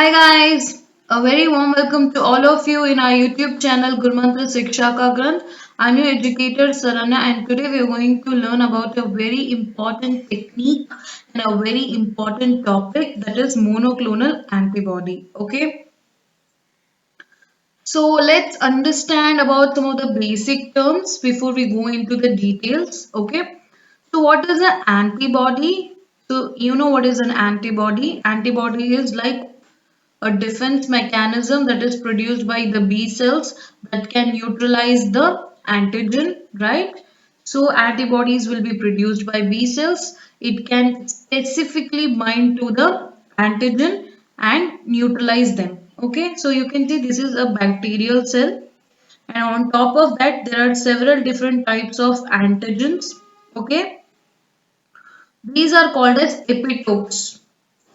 Hi guys, a very warm welcome to all of you in our YouTube channel Gurmantra Siksha Ka Granth. I'm your educator Saranya and today we are going to learn about a very important technique and a very important topic that is monoclonal antibody. Okay, so let's understand about some of the basic terms before we go into the details. Okay, so what is an antibody? So you know what is an antibody? Antibody is like a defense mechanism that is produced by the B cells that can neutralize the antigen, right? So antibodies will be produced by B cells. It can specifically bind to the antigen and neutralize them. Okay, so you can see this is a bacterial cell, and on top of that, there are several different types of antigens. Okay, these are called as epitopes.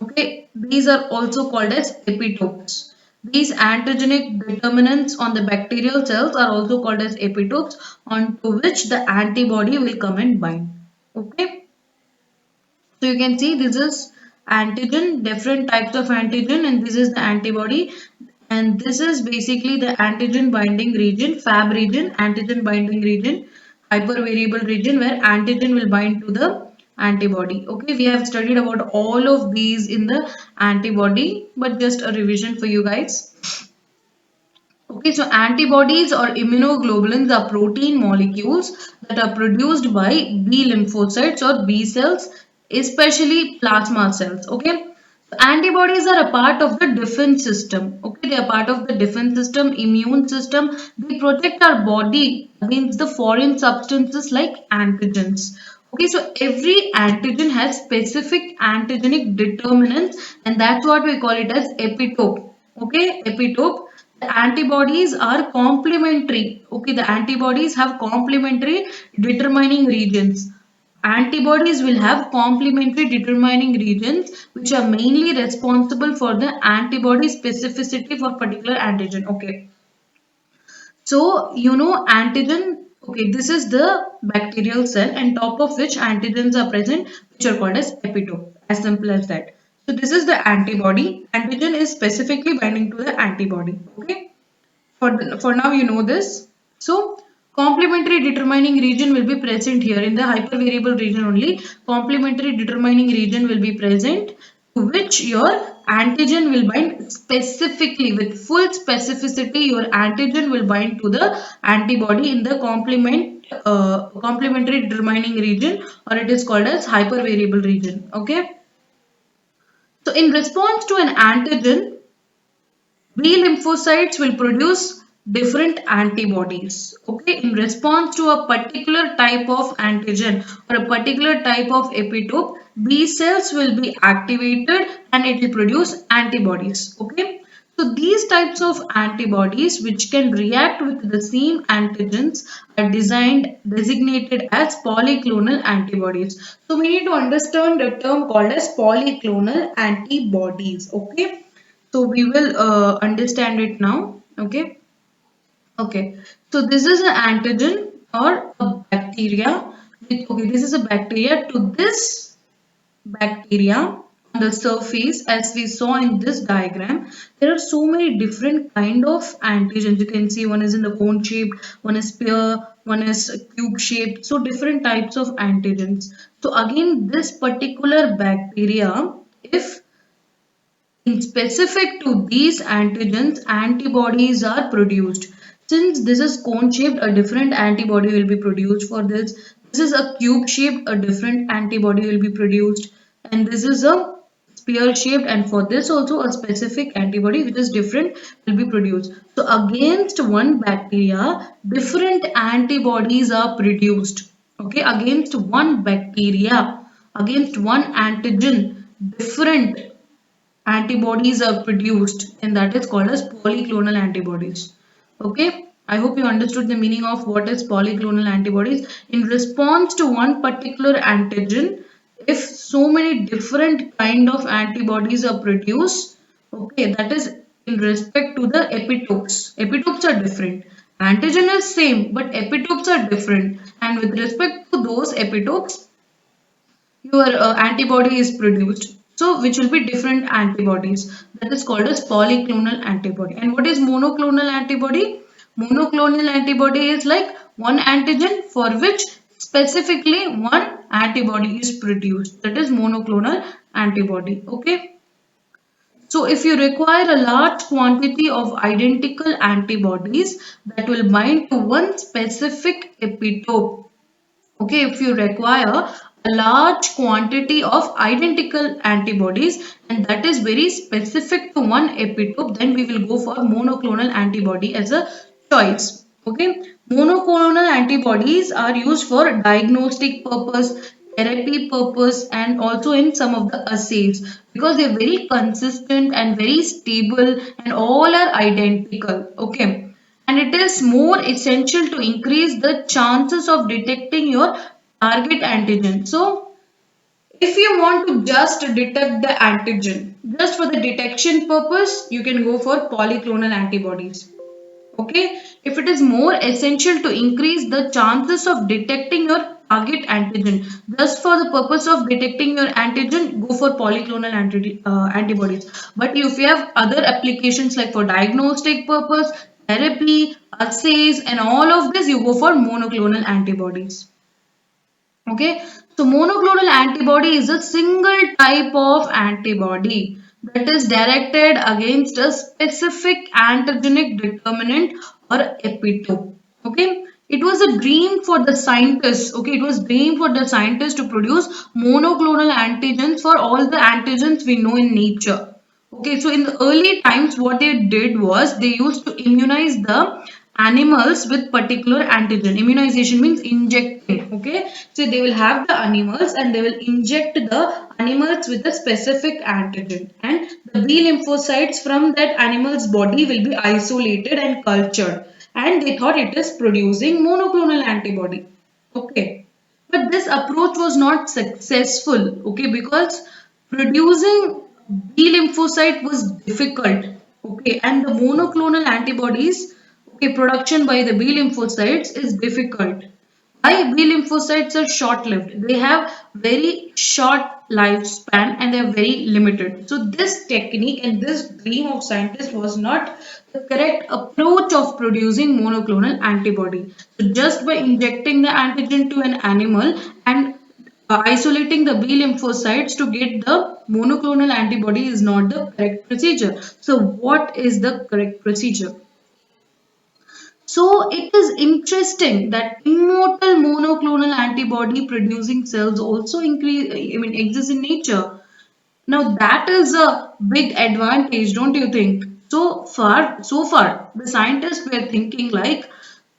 Okay, these are also called as epitopes. These antigenic determinants on the bacterial cells are also called as epitopes onto which the antibody will come and bind. Okay, so you can see this is antigen, different types of antigen, and this is the antibody. And this is basically the antigen binding region, Fab region, antigen binding region, hypervariable region where antigen will bind to the antibody. Okay, we have studied about all of these in the antibody, but just a revision for you guys. Okay, so antibodies or immunoglobulins are protein molecules that are produced by B lymphocytes or B cells, especially plasma cells. Okay, so antibodies are a part of the defense system. Okay, they are part of the defense system, immune system. They protect our body against the foreign substances like antigens. Okay, so every antigen has specific antigenic determinants, and that's what we call it as epitope. Okay, epitope. The antibodies are complementary. Okay, the antibodies have complementary determining regions. Antibodies will have complementary determining regions which are mainly responsible for the antibody specificity for particular antigen. Okay, so you know antigen. Okay, this is the bacterial cell and top of which antigens are present, which are called as epitope. As simple as that. So this is the antibody. Antigen is specifically binding to the antibody. Okay, for now you know this. So complementary determining region will be present here in the hypervariable region only. Complementary determining region will be present to which your antigen will bind specifically with full specificity. Your antigen will bind to the antibody in the complementary determining region, or it is called as hypervariable region. Okay. So in response to an antigen, B lymphocytes will produce different antibodies. Okay, in response to a particular type of antigen or a particular type of epitope, B cells will be activated and it will produce antibodies. Okay, so these types of antibodies which can react with the same antigens are designated as polyclonal antibodies. So we need to understand the term called as polyclonal antibodies. Okay. So we will understand it now. Okay. Okay. So this is an antigen or a bacteria. Okay, this is a bacteria. To this bacteria on the surface, as we saw in this diagram, there are so many different kind of antigens. You can see one is in the cone shape, one is spear, one is cube shaped. So different types of antigens. So again, this particular bacteria, if in specific to these antigens, antibodies are produced. Since this is cone shaped, a different antibody will be produced for this. This is a cube shaped, a different antibody will be produced. And this is a spear shaped, and for this also a specific antibody which is different will be produced. So against one bacteria, different antibodies are produced. Okay, against one bacteria, against one antigen, different antibodies are produced, and that is called as polyclonal antibodies. Okay, I hope you understood the meaning of what is polyclonal antibodies. In response to one particular antigen, if so many different kind of antibodies are produced, okay, that is in respect to the epitopes. Epitopes are different. Antigen is same, but epitopes are different, and with respect to those epitopes, your antibody is produced. So which will be different antibodies. That is called as polyclonal antibody. And what is monoclonal antibody? Monoclonal antibody is like one antigen for which specifically one antibody is produced. That is monoclonal antibody. Okay. So if you require a large quantity of identical antibodies that will bind to one specific epitope. Okay, if you require a large quantity of identical antibodies and that is very specific to one epitope, then we will go for monoclonal antibody as a choice. Okay, monoclonal antibodies are used for diagnostic purpose, therapy purpose, and also in some of the assays because they're very consistent and very stable and all are identical. Okay, and it is more essential to increase the chances of detecting your target antigen. So, if you want to just detect the antigen, just for the detection purpose, you can go for polyclonal antibodies. Okay, if it is more essential to increase the chances of detecting your target antigen, just for the purpose of detecting your antigen, go for polyclonal antibodies. But if you have other applications like for diagnostic purpose, therapy, assays, and all of this, you go for monoclonal antibodies. Okay, so monoclonal antibody is a single type of antibody that is directed against a specific antigenic determinant or epitope. Okay, it was a dream for the scientists. Okay, it was dream for the scientists to produce monoclonal antigens for all the antigens we know in nature. Okay, so in the early times, what they did was they used to immunize the animals with particular antigen. Immunization means injecting. Okay, so they will have the animals and they will inject the animals with a specific antigen, and the B lymphocytes from that animal's body will be isolated and cultured, and they thought it is producing monoclonal antibody. Okay, but this approach was not successful. Okay, because producing B lymphocyte was difficult. Okay, and the monoclonal antibodies, okay, production by the B lymphocytes is difficult. Why? B lymphocytes are short-lived. They have very short lifespan and they are very limited. So this technique and this dream of scientists was not the correct approach of producing monoclonal antibody. So just by injecting the antigen to an animal and isolating the B lymphocytes to get the monoclonal antibody is not the correct procedure. So what is the correct procedure? So it is interesting that immortal monoclonal antibody producing cells also exist in nature. Now that is a big advantage, don't you think? So far, the scientists were thinking like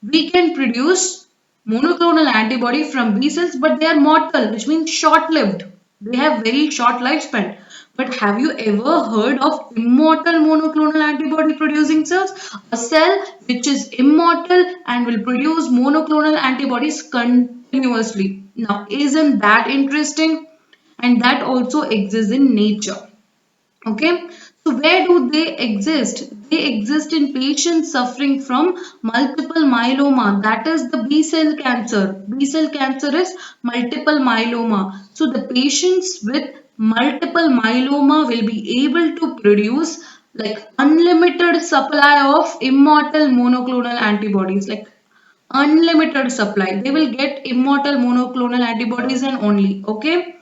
we can produce monoclonal antibody from B cells, but they are mortal, which means short-lived. They have very short lifespan. But have you ever heard of immortal monoclonal antibody producing cells? A cell which is immortal and will produce monoclonal antibodies continuously. Now, isn't that interesting? And that also exists in nature. Okay, so where do they exist? They exist in patients suffering from multiple myeloma. That is the B cell cancer. B cell cancer is multiple myeloma. So the patients with multiple myeloma will be able to produce like unlimited supply of immortal monoclonal antibodies, like unlimited supply. They will get immortal monoclonal antibodies and only. Okay.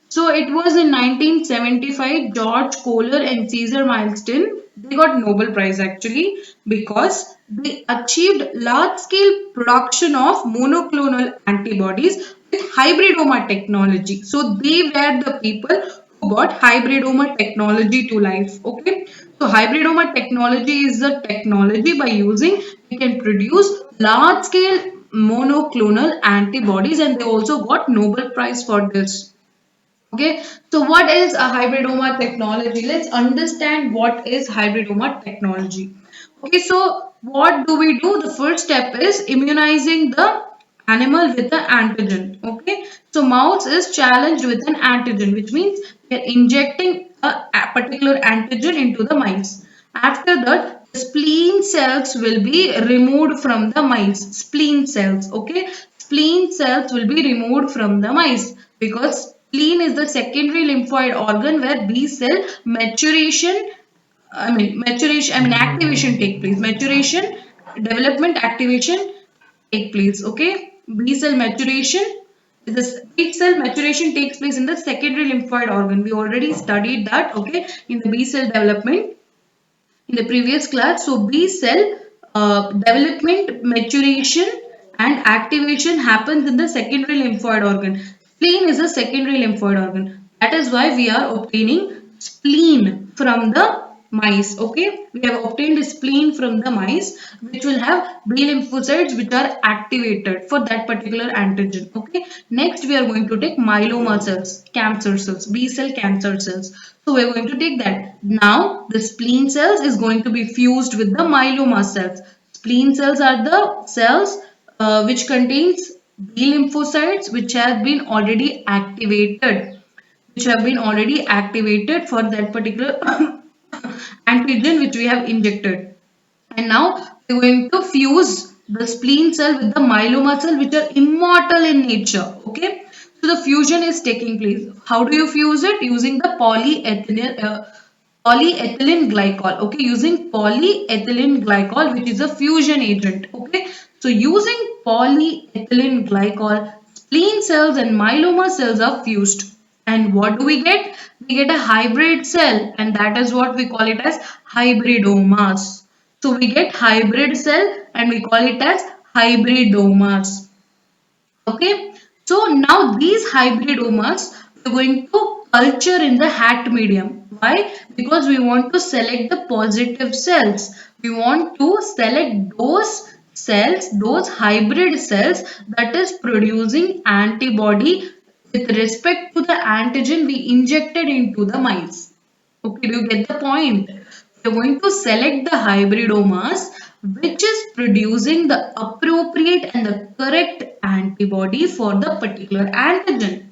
So it was in 1975, George Kohler and Caesar Milestone, they got Nobel Prize actually because they achieved large scale production of monoclonal antibodies with hybridoma technology. So they were the people who got hybridoma technology to life. Okay. So hybridoma technology is a technology by using we can produce large scale monoclonal antibodies, and they also got Nobel Prize for this. Okay, so what is a hybridoma technology? Let's understand what is hybridoma technology. Okay, so what do we do? The first step is immunizing the animal with the antigen. Okay, so mouse is challenged with an antigen, which means we are injecting a particular antigen into the mice. After that, the spleen cells will be removed from the mice. Spleen cells, okay? Spleen cells will be removed from the mice because Spleen is the secondary lymphoid organ where B cell activation take place. Maturation, development, activation take place. Okay, B cell maturation. This B cell maturation takes place in the secondary lymphoid organ. We already studied that. Okay, in the B cell development in the previous class. So B cell development, maturation and activation happens in the secondary lymphoid organ. Spleen is a secondary lymphoid organ. That is why we are obtaining spleen from the mice. Okay, we have obtained spleen from the mice which will have B lymphocytes which are activated for that particular antigen. Okay, next we are going to take myeloma cells, cancer cells, B cell cancer cells. So we are going to take that. Now the spleen cells is going to be fused with the myeloma cells. Spleen cells are the cells which contains B lymphocytes which have been already activated, for that particular antigen which we have injected. And now we're going to fuse the spleen cell with the myeloma cell which are immortal in nature. Okay. So the fusion is taking place. How do you fuse it? Using the polyethylene glycol. Okay. Using polyethylene glycol which is a fusion agent. Okay. So using polyethylene glycol, spleen cells and myeloma cells are fused. And what do we get? We get a hybrid cell and that is what we call it as hybridomas. So we get hybrid cell and we call it as hybridomas. Okay. So now these hybridomas we are going to culture in the HAT medium. Why? Because we want to select the positive cells. We want to select those cells, those hybrid cells that is producing antibody with respect to the antigen we injected into the mice. Okay, do you get the point? We are going to select the hybridomas which is producing the appropriate and the correct antibody for the particular antigen.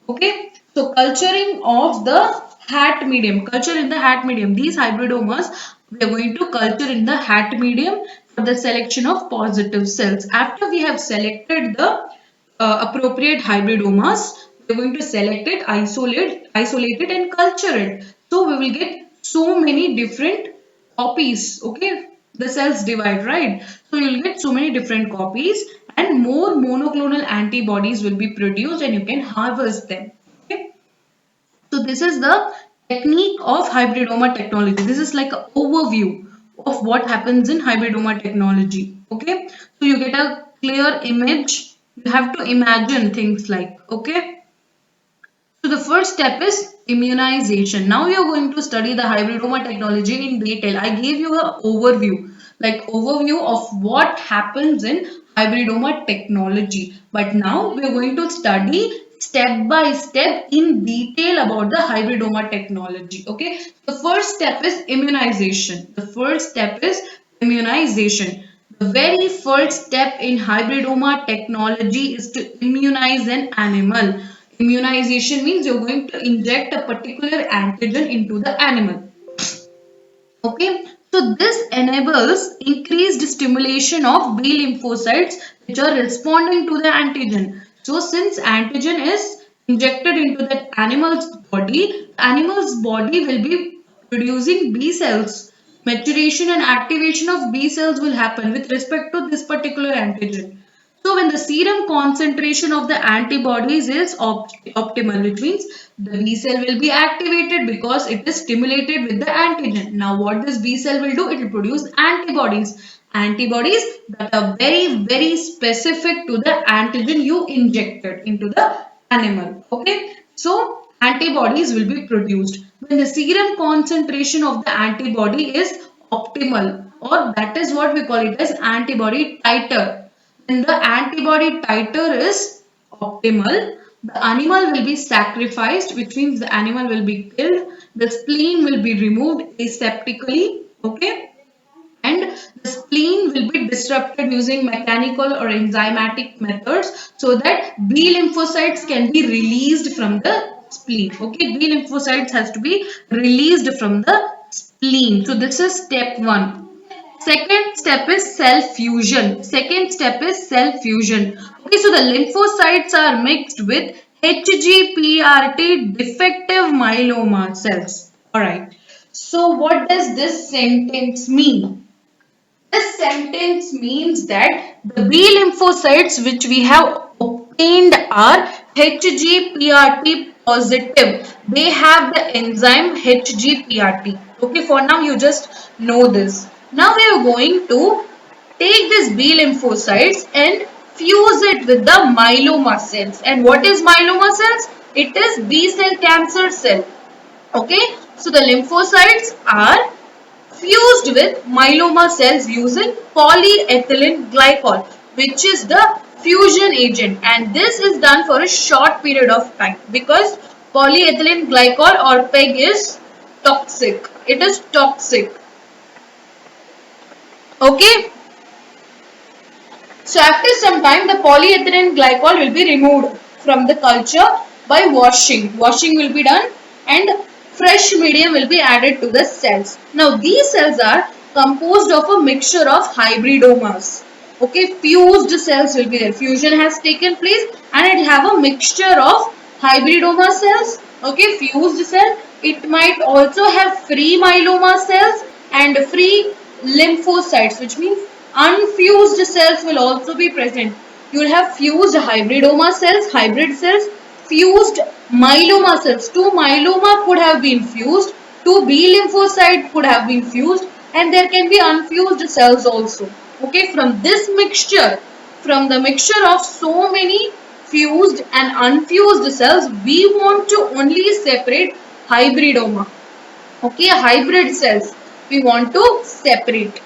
Okay, so culturing of the HAT medium, culture in the HAT medium, these hybridomas we are going to culture in the HAT medium for the selection of positive cells. After we have selected the appropriate hybridomas, we are going to select it, isolate it and culture it. So we will get so many different copies. Okay, the cells divide, right? So you will get so many different copies and more monoclonal antibodies will be produced and you can harvest them. Okay. So this is the technique of hybridoma technology. This is like an overview of what happens in hybridoma technology. Okay. So you get a clear image. You have to imagine things like, okay. So the first step is immunization. Now you are going to study the hybridoma technology in detail. I gave you an overview, like overview of what happens in hybridoma technology. But now we are going to study step by step in detail about the hybridoma technology. Okay. The first step is immunization. The first step is immunization. The very first step in hybridoma technology is to immunize an animal. Immunization means you're going to inject a particular antigen into the animal. Okay, so this enables increased stimulation of B lymphocytes which are responding to the antigen. So since antigen is injected into that animal's body will be producing B cells. Maturation and activation of B cells will happen with respect to this particular antigen. So when the serum concentration of the antibodies is optimal, which means the B cell will be activated because it is stimulated with the antigen. Now what this B cell will do? It will produce antibodies. Antibodies that are very specific to the antigen you injected into the animal. Okay. So antibodies will be produced. When the serum concentration of the antibody is optimal, or that is what we call it as antibody titer. When the antibody titer is optimal, the animal will be sacrificed, which means the animal will be killed. The spleen will be removed aseptically, okay? And the spleen will be disrupted using mechanical or enzymatic methods so that B lymphocytes can be released from the spleen. Okay, B lymphocytes has to be released from the spleen. So this is step 1. Second step is cell fusion. Second step is cell fusion. Okay, so the lymphocytes are mixed with HGPRT defective myeloma cells. Alright. So what does this sentence mean? This sentence means that the B lymphocytes which we have obtained are HGPRT positive. They have the enzyme HGPRT. Okay, for now you just know this. Now we are going to take this B lymphocytes and fuse it with the myeloma cells. And what is myeloma cells? It is B cell cancer cell. Okay, so the lymphocytes are fused with myeloma cells using polyethylene glycol, which is the fusion agent, and this is done for a short period of time because polyethylene glycol or PEG is toxic. It is toxic. Okay. So after some time, the polyethylene glycol will be removed from the culture by washing. Washing will be done and fresh medium will be added to the cells. Now these cells are composed of a mixture of hybridomas. Okay, fused cells will be there. Fusion has taken place and it have a mixture of hybridoma cells. Okay, fused cell. It might also have free myeloma cells and free lymphocytes, which means unfused cells will also be present. You will have fused hybridoma cells, hybrid cells, fused myeloma cells. Two myeloma could have been fused, two B lymphocyte could have been fused, and there can be unfused cells also. Okay, from this mixture, from the mixture of so many fused and unfused cells, we want to only separate hybridoma. Okay, hybrid cells we want to separate.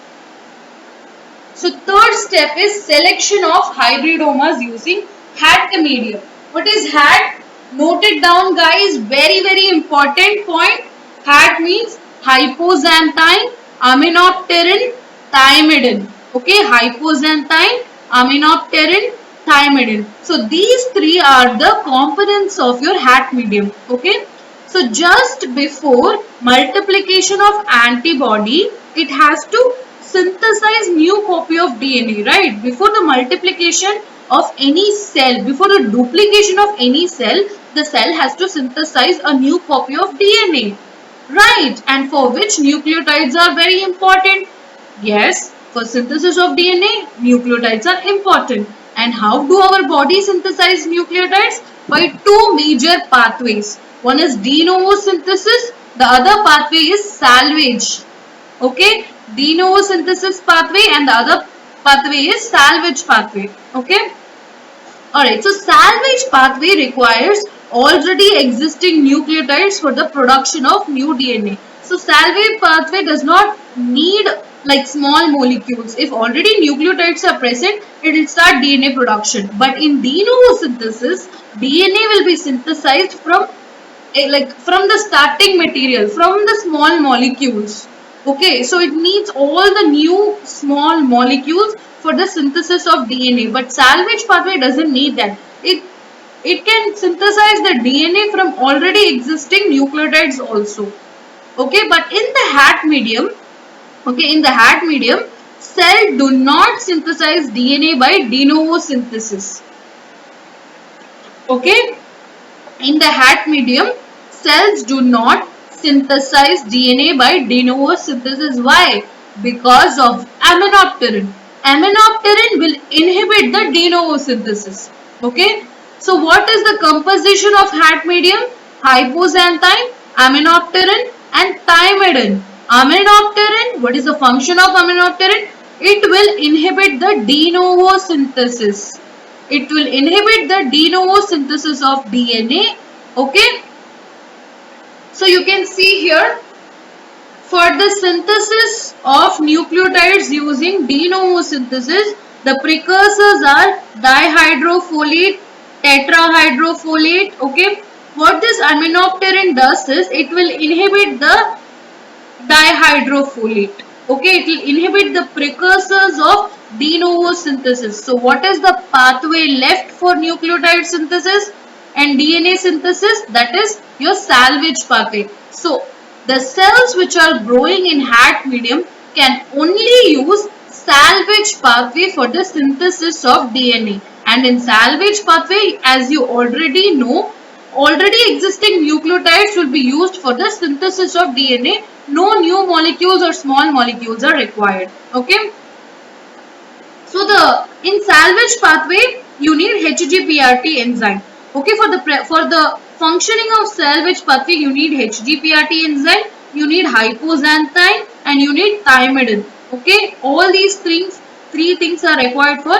So third step is selection of hybridomas using HAT medium. What is HAT? Note it down guys, very important point. HAT means hypoxanthine aminopterin thymidine. Okay, hypoxanthine aminopterin thymidine. So these three are the components of your HAT medium. Okay. So just before multiplication of antibody, it has to synthesize new copy of DNA, right? Before the multiplication of any cell, before the duplication of any cell, the cell has to synthesize a new copy of DNA, right? And for which nucleotides are very important. Yes, for synthesis of DNA, nucleotides are important. And how do our body synthesize nucleotides? By two major pathways. One is de novo synthesis, the other pathway is salvage. Okay, de novo synthesis pathway and the other pathway is salvage pathway. Okay. Alright, so salvage pathway requires already existing nucleotides for the production of new DNA. So salvage pathway does not need like small molecules. If already nucleotides are present, it will start DNA production. But in de novo synthesis, DNA will be synthesized from from the starting material, from the small molecules. Okay, so it needs all the new small molecules for the synthesis of DNA, but salvage pathway doesn't need that. It can synthesize the DNA from already existing nucleotides also. Okay, but in the HAT medium, cell do not synthesize DNA by de novo synthesis. Okay, in the HAT medium, cells do not synthesize DNA by de novo synthesis. Why? Because of aminopterin. Aminopterin will inhibit the de novo synthesis. Okay. So what is the composition of HAT medium? Hypoxanthine, aminopterin and thymidine. Aminopterin, what is the function of aminopterin? It will inhibit the de novo synthesis. It will inhibit the de novo synthesis of DNA. Okay. So you can see here, for the synthesis of nucleotides using de novo synthesis, the precursors are dihydrofolate, tetrahydrofolate. Okay. What this aminopterin does is it will inhibit the dihydrofolate. Okay, it will inhibit the precursors of de novo synthesis. So what is the pathway left for nucleotide synthesis and DNA synthesis? That is your salvage pathway. So the cells which are growing in HAT medium can only use salvage pathway for the synthesis of DNA, And in salvage pathway, as you already know, already existing nucleotides will be used for the synthesis of DNA. No new molecules or small molecules are required. Okay. So in salvage pathway, you need HGPRT enzyme. Okay, for the functioning of salvage pathway, you need HGPRT enzyme, you need hypoxanthine, and you need thymidine. Okay, all these three things are required for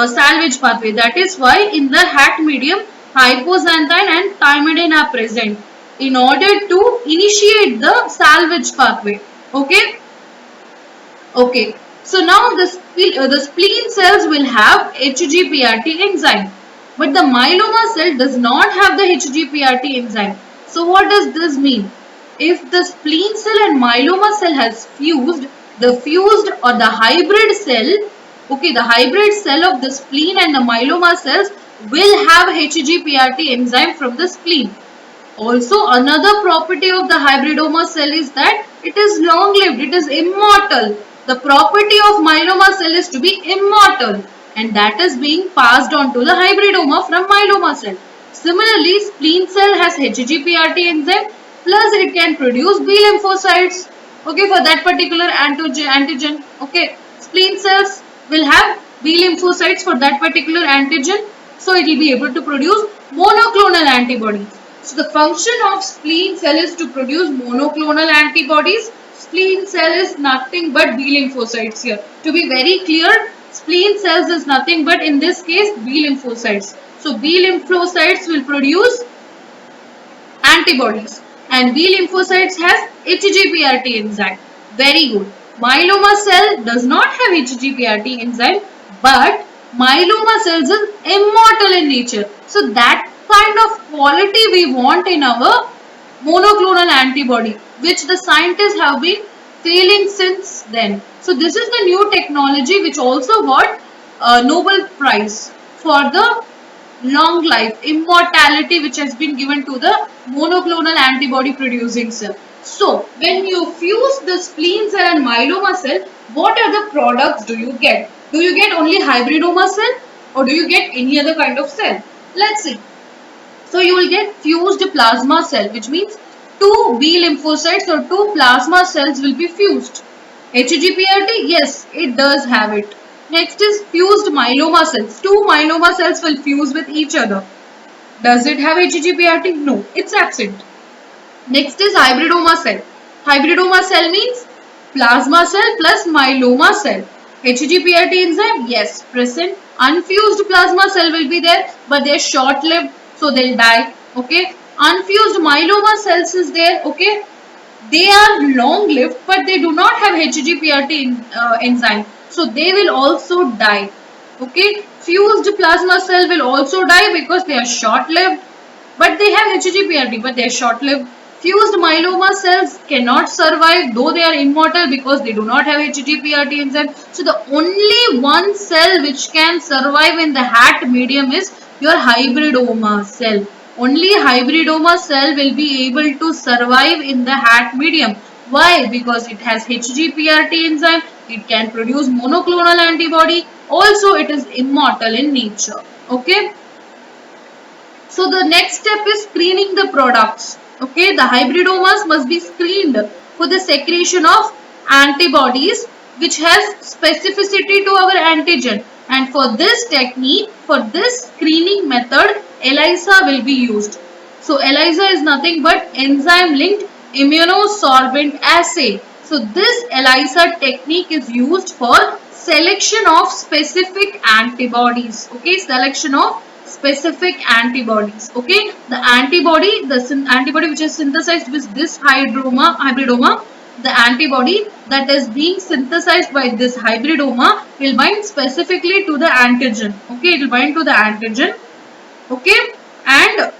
salvage pathway. That is why in the HAT medium, hypoxanthine and thymidine are present in order to initiate the salvage pathway. Okay. Okay, so now the spleen cells will have HGPRT enzyme, but the myeloma cell does not have the HGPRT enzyme. So what does this mean? If the spleen cell and myeloma cell has fused, the fused or the hybrid cell, okay, the hybrid cell of the spleen and the myeloma cells will have HGPRT enzyme from the spleen. Also, another property of the hybridoma cell is that it is long-lived, it is immortal. The property of myeloma cell is to be immortal, and that is being passed on to the hybridoma from myeloma cell. Similarly, spleen cell has HGPRT enzyme, plus it can produce B lymphocytes, okay, for that particular antigen. Okay, spleen cells will have B lymphocytes for that particular antigen, so it will be able to produce monoclonal antibodies. So the function of spleen cell is to produce monoclonal antibodies. Spleen cell is nothing but B lymphocytes here. To be very clear, spleen cells is nothing but in this case B lymphocytes. So B lymphocytes will produce antibodies, and B lymphocytes has HGPRT enzyme. Very good. Myeloma cell does not have HGPRT enzyme, but myeloma cells is immortal in nature. So that kind of quality we want in our monoclonal antibody, which the scientists have been failing since then. So this is the new technology which also got a Nobel Prize for the long life, immortality, which has been given to the monoclonal antibody producing cell. So when you fuse the spleen cell and myeloma cell, what are the products do you get? Do you get only hybridoma cell or do you get any other kind of cell? Let's see. So you will get fused plasma cell, which means two B lymphocytes or two plasma cells will be fused. HGPRT, yes, it does have it. Next is fused myeloma cells. Two myeloma cells will fuse with each other. Does it have HGPRT? No, it's absent. Next is hybridoma cell. Hybridoma cell means plasma cell plus myeloma cell. HGPRT enzyme, yes, present. Unfused plasma cell will be there, but they are short-lived, so they'll die. Okay. Unfused myeloma cells is there. Okay. They are long-lived, but they do not have HGPRT enzyme, so they will also die. Okay. Fused plasma cell will also die because they are short-lived, but they have HGPRT, but they are short-lived. Fused myeloma cells cannot survive, though they are immortal, because they do not have HGPRT enzyme. So the only one cell which can survive in the HAT medium is your hybridoma cell. Only hybridoma cell will be able to survive in the HAT medium. Why? Because it has HGPRT enzyme, it can produce monoclonal antibody, also it is immortal in nature. Okay. So the next step is screening the products. Okay, the hybridomas must be screened for the secretion of antibodies which has specificity to our antigen. And for this technique, for this screening method, ELISA will be used. So ELISA is nothing but enzyme linked immunosorbent assay. So this ELISA technique is used for selection of specific antibodies. Okay, selection of specific antibodies. Okay, the antibody which is synthesized with this hybridoma, the antibody that is being synthesized by this hybridoma will bind specifically to the antigen. Okay, it will bind to the antigen. Okay, and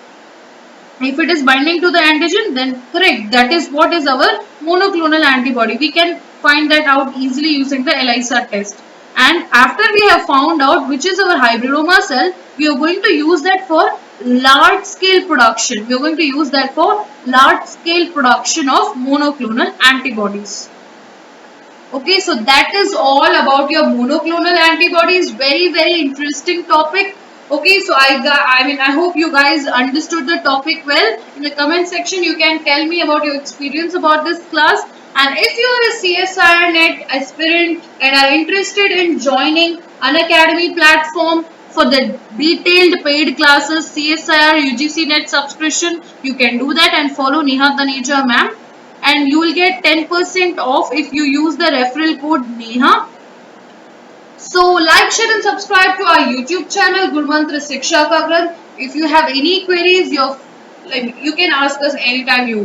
if it is binding to the antigen, then correct, that is what is our monoclonal antibody. We can find that out easily using the ELISA test. And after we have found out which is our hybridoma cell, we are going to use that for large scale production. We are going to use that for large scale production of monoclonal antibodies. Okay, so that is all about your monoclonal antibodies. Very, very interesting topic. Okay, so I hope you guys understood the topic well. In the comment section, you can tell me about your experience about this class. And if you are a CSIR Net aspirant and are interested in joining an academy platform for the detailed paid classes, CSIR UGC Net subscription, you can do that and follow Neha Taneja ma'am. And you will get 10% off if you use the referral code NEHA. So like, share and subscribe to our YouTube channel Gurmantra Siksha Kagran. If you have any queries, you can ask us anytime you